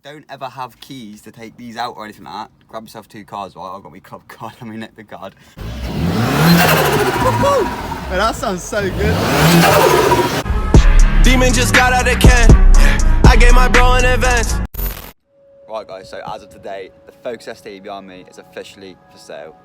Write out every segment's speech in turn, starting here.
don't ever have keys to take these out or anything like that, grab yourself 2 cards, right? I've got my club card and my nectar card. Man, that sounds so good. Demon just got out of can. I gave my bro in advance. Right guys, so as of today, the Focus ST behind me is officially for sale.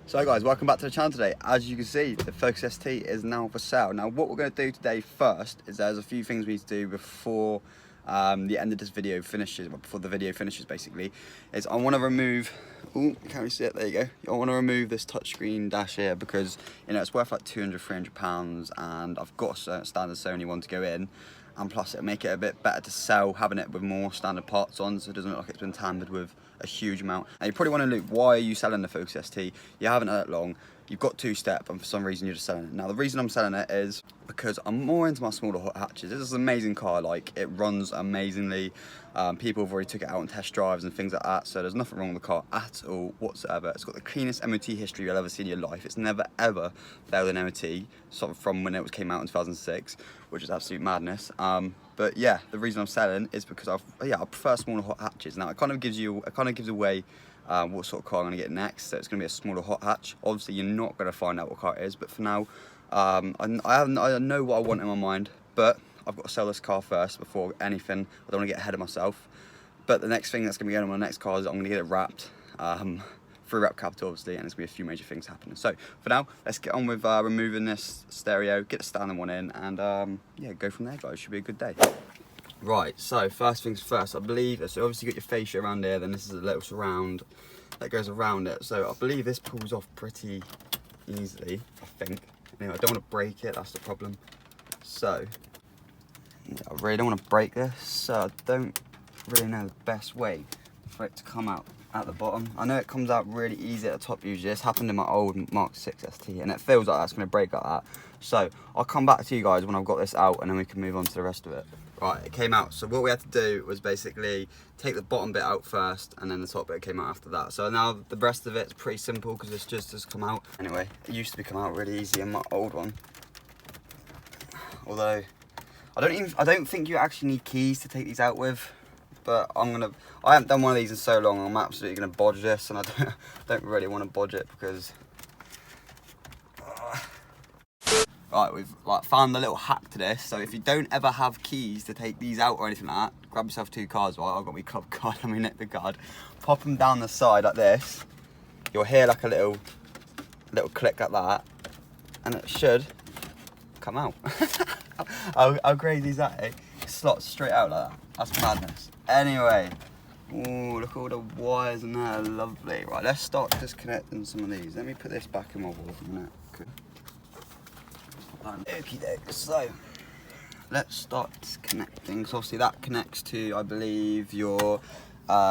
So guys, welcome back to the channel today. As you can see, the Focus ST is now for sale. Now what we're going to do today first is there's a few things we need to do before the end of this video finishes, before the video finishes basically, is I want to remove, oh, you can't really see it, there you go. I want to remove this touchscreen dash here because, you know, it's worth like £200–300 and I've got a standard Sony one to go in. And plus it'll make it a bit better to sell having it with more standard parts on, so it doesn't look like it's been tampered with a huge amount. Now you probably want to look, why are you selling the Focus ST? You haven't had it long, you've got 2-step and for some reason you're just selling it. Now the reason I'm selling it is because I'm more into my smaller hot hatches. This is an amazing car, like it runs amazingly. People have already took it out on test drives and things like that, so there's nothing wrong with the car at all whatsoever. It's got the cleanest MOT history you'll ever see in your life. It's never ever failed an MOT, sort of from when it came out in 2006, which is absolute madness. But yeah, the reason I'm selling is because I prefer smaller hot hatches. Now it kind of gives away what sort of car I'm going to get next. So it's going to be a smaller hot hatch. Obviously you're not going to find out what car it is, but for now I know what I want in my mind, but I've got to sell this car first before anything. I don't want to get ahead of myself. But the next thing that's going to be going on my next car is I'm going to get it wrapped. Through wrap capital obviously, and there's going to be a few major things happening. So for now, let's get on with removing this stereo, get the standard one in, and yeah, go from there guys. Should be a good day. Right, so first things first, I believe, so obviously you got your fascia around here, then this is a little surround that goes around it. So I believe this pulls off pretty easily, I think. Anyway, I don't want to break it, that's the problem. So, yeah, I really don't want to break this, so I don't really know the best way for it to come out at the bottom. I know it comes out really easy at the top usually. This happened in my old Mark 6 ST and it feels like that's going to break like that. So I'll come back to you guys when I've got this out and then we can move on to the rest of it. Right, it came out. So what we had to do was basically take the bottom bit out first and then the top bit came out after that. So now the rest of it's pretty simple because it's just has come out. Anyway, it used to come out really easy in my old one. Although I don't think you actually need keys to take these out with. But I haven't done one of these in so long, I'm absolutely going to bodge this, and I don't really want to bodge it because... Right, we've found the little hack to this, so if you don't ever have keys to take these out or anything like that, grab yourself 2 cards, right? I've got my club card and my nectar card, pop them down the side like this, you'll hear like a little click like that, and it should come out. how crazy is that, eh? It slots straight out like that, that's madness. Anyway, ooh, look at all the wires in there, lovely. Right, let's start disconnecting some of these. Let me put this back in my wall for a minute. Okie doke, so let's start disconnecting. So obviously that connects to, I believe, your,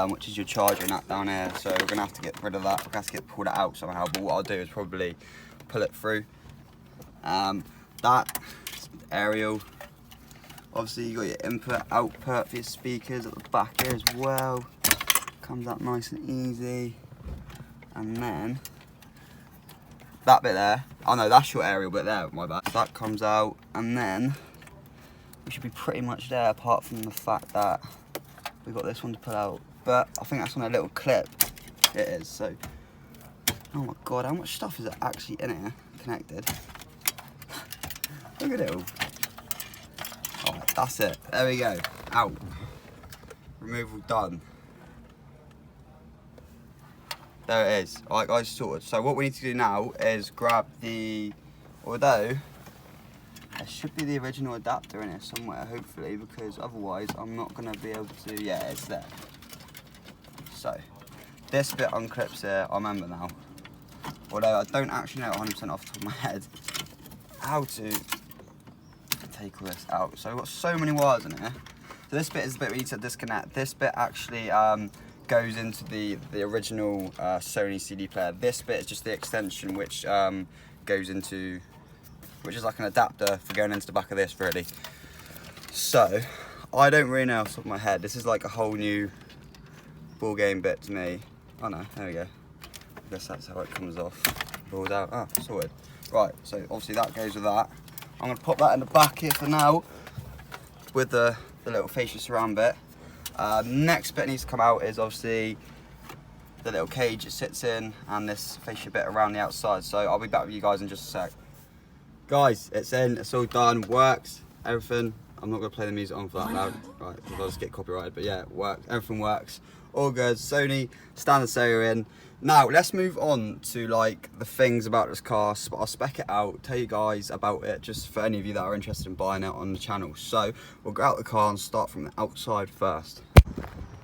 which is your charger and that down here. So we're gonna have to get rid of that. We're gonna have to pull that out somehow, but what I'll do is probably pull it through. That aerial. Obviously you got your input, output for your speakers at the back here as well. Comes out nice and easy. And then that bit there, oh no, that's your aerial bit there, my bad. That comes out, and then we should be pretty much there, apart from the fact that we've got this one to pull out. But I think that's on a little clip. It is, so. Oh my god, how much stuff is it actually in here connected? Look at it all. Oh, that's it, there we go, out. removal done. There it is. Alright guys, sorted. So what we need to do now is grab the, although there should be the original adapter in it somewhere, hopefully, because otherwise I'm not going to be able to, yeah, it's there. So, this bit unclips here, I remember now. Although I don't actually know 100% off the top of my head how to take all this out. So we've got so many wires in here. So this bit is the bit we need to disconnect. This bit actually goes into the original Sony CD player. This bit is just the extension which goes into, which is like an adapter for going into the back of this really. So I don't really know off the top of my head. This is like a whole new ball game bit to me. Oh no, there we go. I guess that's how it comes off. Balls out. Ah, sorted. Right, so obviously that goes with that. I'm gonna pop that in the back here for now with the little fascia surround bit. Next bit needs to come out is obviously the little cage it sits in and this fascia bit around the outside. So I'll be back with you guys in just a sec. Guys, it's in, it's all done, works, everything. I'm not gonna play the music on for that loud, right, because I'll just get copyrighted, but yeah, it works, everything works. All good, Sony, standard stereo in. Now, let's move on to like the things about this car. I'll spec it out, tell you guys about it, just for any of you that are interested in buying it on the channel. So, we'll go out the car and start from the outside first.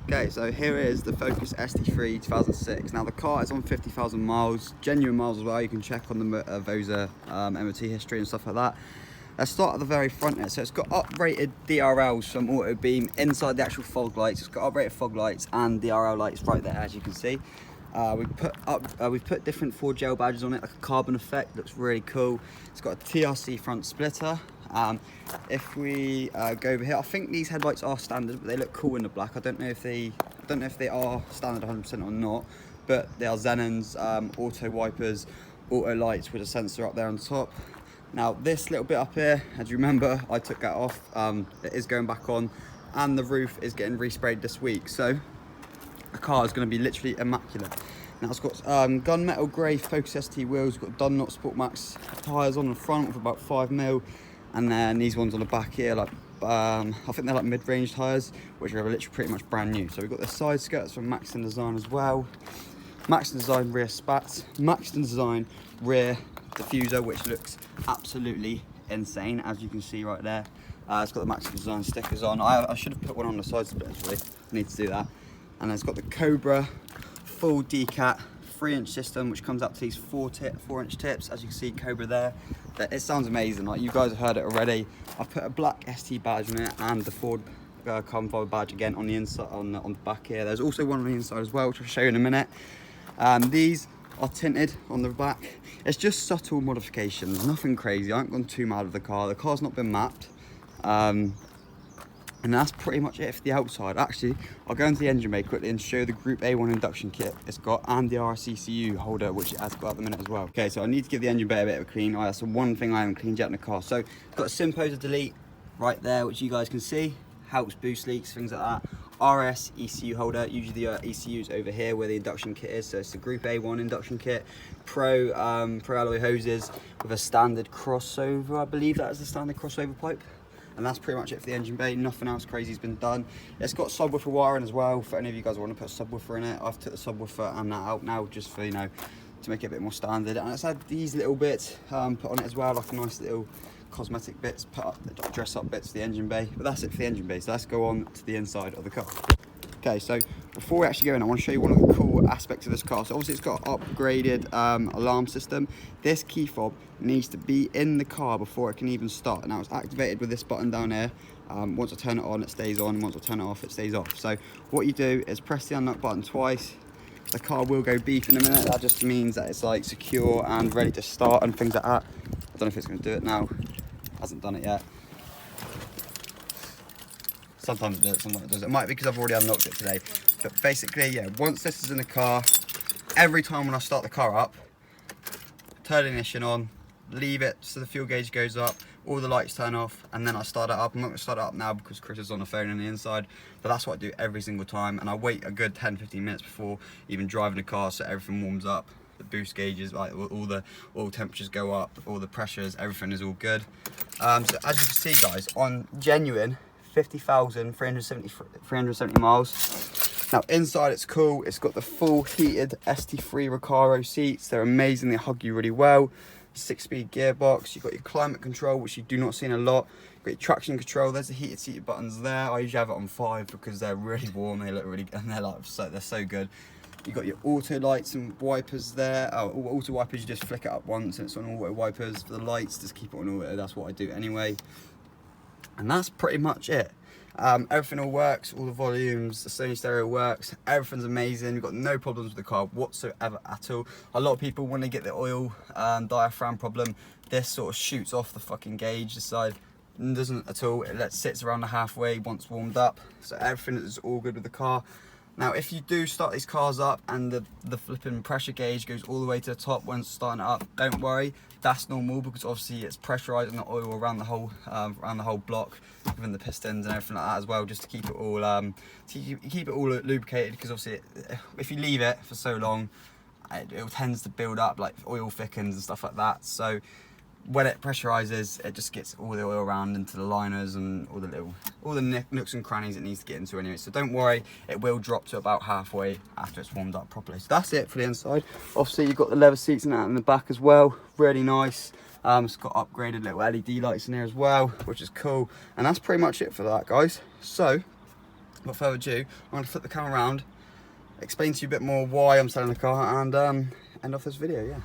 Okay, so here is the Focus ST3 2006. Now the car is on 50,000 miles, genuine miles as well. You can check on the VOSA MOT history and stuff like that. Let's start at the very front here. So it's got uprated DRLs from Auto Beam inside the actual fog lights. It's got uprated fog lights and DRL lights right there, as you can see. We've put different 4 badges on it, like a carbon effect. Looks really cool. It's got a TRC front splitter. If we go over here, I think these headlights are standard, but they look cool in the black. I don't know if they are standard 100% or not, but they are Xenons, auto wipers, auto lights with a sensor up there on top. Now this little bit up here, as you remember, I took that off. It is going back on, and the roof is getting resprayed this week. So the car is going to be literally immaculate. Now it's got gunmetal grey Focus ST wheels. It's got Dunlop Sport Max tyres on the front with about 5mm, and then these ones on the back here, like I think they're like mid-range tyres, which are literally pretty much brand new. So we've got the side skirts from Maxton Design as well. Maxton Design rear spats, Maxton Design rear diffuser, which looks absolutely insane, as you can see right there. It's got the Maxton Design stickers on. I should have put one on the side split actually. I need to do that. And then it's got the Cobra full decat 3-inch system, which comes up to these 4-inch tips, as you can see. Cobra there. It sounds amazing. Like, you guys have heard it already. I've put a black ST badge on it and the Ford carbon fiber badge again on the inside, on the back here. There's also one on the inside as well, which I'll show you in a minute. These are tinted on the back. It's just subtle modifications, nothing crazy. I haven't gone too mad with the car. The car's not been mapped. And that's pretty much it for the outside. Actually, I'll go into the engine bay quickly and show the Group A1 induction kit it's got, and the RCCU holder, which it has got at the minute as well. Okay, so I need to give the engine bay a bit of a clean. That's the one thing I haven't cleaned yet in the car. So I've got a Simposer delete right there, which you guys can see. Helps boost leaks, things like that. RS ECU holder, usually the ECU's over here where the induction kit is. So it's the Group A1 induction kit. Pro alloy hoses with a standard crossover. I believe that is the standard crossover pipe. And that's pretty much it for the engine bay. Nothing else crazy has been done. It's got subwoofer wiring as well. For any of you guys who want to put a subwoofer in it, I've took the subwoofer and that out now, just for, you know, to make it a bit more standard. And it's had these little bits put on it as well, like a nice little cosmetic bits, put up, dress up bits to the engine bay. But that's it for the engine bay. So let's go on to the inside of the car. Okay, so before we actually go in, I want to show you one of the cool aspects of this car. So obviously it's got an upgraded alarm system. This key fob needs to be in the car before it can even start. Now it's activated with this button down here. Once I turn it on, it stays on. Once I turn it off, it stays off. So what you do is press the unlock button twice. The car will go beep in a minute. That just means that it's like secure and ready to start and things like that. I don't know if it's going to do it now. Hasn't done it yet. Sometimes it does, sometimes it doesn't. It might be because I've already unlocked it today. But basically, yeah, once this is in the car, every time when I start the car up, turn the ignition on, leave it so the fuel gauge goes up, all the lights turn off, and then I start it up. I'm not going to start it up now because Chris is on the phone on the inside, but that's what I do every single time. And I wait a good 10-15 minutes before even driving the car so everything warms up. The boost gauges, like all temperatures go up, all the pressures, everything is all good. So as you can see, guys, on genuine 50,370 miles. Now inside it's cool, it's got the full heated ST3 Recaro seats. They're amazing, they hug you really well. 6-speed gearbox, you've got your climate control, which you do not see in a lot. You've got your traction control, there's the heated seat buttons there. I usually have it on 5 because they're really warm, they look really good, and they're so good. You've got your auto lights and wipers there. Oh, auto wipers, you just flick it up once and it's on auto wipers. For the lights, just keep it on auto, that's what I do anyway. And that's pretty much it. Everything all works, all the volumes, the Sony stereo works, everything's amazing. We've got no problems with the car whatsoever at all. A lot of people, when they get the oil diaphragm problem, this sort of shoots off the fucking gauge this side. It doesn't at all, it sits around the halfway once warmed up. So everything is all good with the car. Now if you do start these cars up and the flipping pressure gauge goes all the way to the top when starting it up, don't worry, that's normal because obviously it's pressurizing the oil around the whole block, even the pistons and everything like that as well, just to keep it all lubricated, because obviously if you leave it for so long it tends to build up, like oil thickens and stuff like that. So when it pressurizes, it just gets all the oil around into the liners and all the nooks and crannies it needs to get into anyway. So don't worry, it will drop to about halfway after it's warmed up properly. So that's it for the inside. Obviously you've got the leather seats and that in the back as well, really nice. It's got upgraded little LED lights in there as well, which is cool. And that's pretty much it for that, guys. So without further ado, I'm going to flip the camera around, explain to you a bit more why I'm selling the car, and end off this video. Yeah,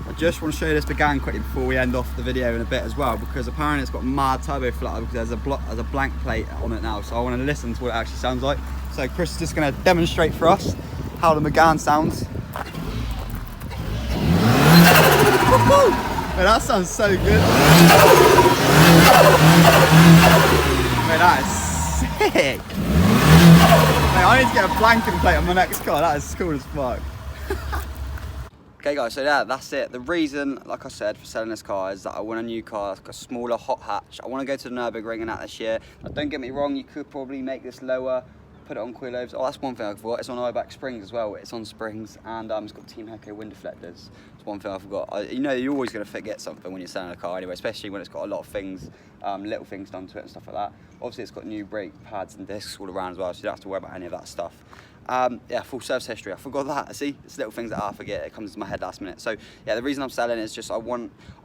I just want to show you this Megane quickly before we end off the video in a bit as well, because apparently it's got mad turbo flutter because there's a blank plate on it now. So I want to listen to what it actually sounds like. So Chris is just going to demonstrate for us how the Megane sounds. Man, that sounds so good. Man, that is sick. Man, I need to get a blanking plate on my next car. That is cool as fuck. Okay guys, so yeah, that's it. The reason, like I said, for selling this car is that I want a new car, like a smaller hot hatch. I want to go to the Nürburgring and that this year. Now, don't get me wrong, you could probably make this lower, put it on coilovers. Oh, that's one thing I forgot. It's on I-back springs as well. It's on springs, and it's got Team Heco wind deflectors. That's one thing I forgot. You know, you're always going to forget something when you're selling a car anyway, especially when it's got a lot of things, little things done to it and stuff like that. Obviously, it's got new brake pads and discs all around as well, so you don't have to worry about any of that stuff. Yeah, full service history. I forgot that. See, it's little things that I forget. It comes to my head last minute. So yeah, the reason I'm selling is just I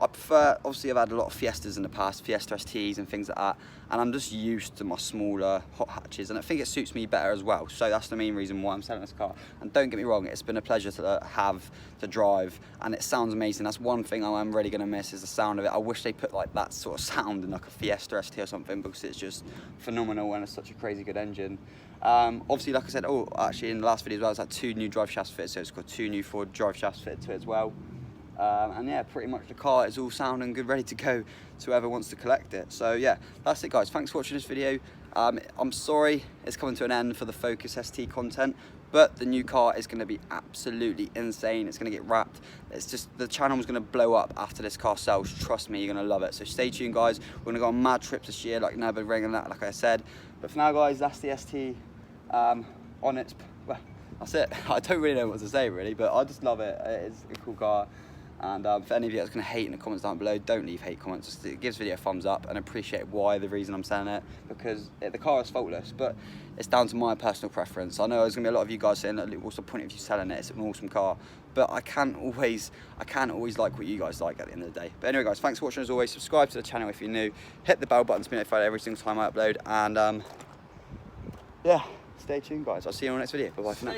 prefer. Obviously, I've had a lot of Fiestas in the past, Fiesta STs and things like that, and I'm just used to my smaller hot hatches, and I think it suits me better as well. So that's the main reason why I'm selling this car. And don't get me wrong, it's been a pleasure to drive, and it sounds amazing. That's one thing I'm really gonna miss is the sound of it. I wish they put like that sort of sound in like a Fiesta ST or something, because it's just phenomenal and it's such a crazy good engine. Obviously, like I said, actually in the last video as well, it's had 2 new drive shafts fitted, so it's got 2 new Ford drive shafts fitted to it as well. And yeah, pretty much the car is all sounding good, ready to go to whoever wants to collect it. So yeah, that's it guys, thanks for watching this video. I'm sorry it's coming to an end for the Focus ST content, but the new car is going to be absolutely insane. It's going to get wrapped. It's just, the channel is going to blow up after this car sells. Trust me, you're going to love it. So stay tuned guys, we're going to go on mad trips this year, like Nürburgring and that, like I said. But for now guys, that's the ST on its, well, that's it. I don't really know what to say really, but I just love it. It's a cool car. And for any of you that's going to hate in the comments down below, don't leave hate comments. Just it gives the video a thumbs up and appreciate why the reason I'm selling it, because the car is faultless, but it's down to my personal preference. I know there's going to be a lot of you guys saying, what's the point of you selling it? It's an awesome car, but I can't always like what you guys like at the end of the day. But anyway guys, thanks for watching as always. Subscribe to the channel if you're new. Hit the bell button to be notified every single time I upload. And yeah, stay tuned guys. I'll see you on the next video. Bye bye for now.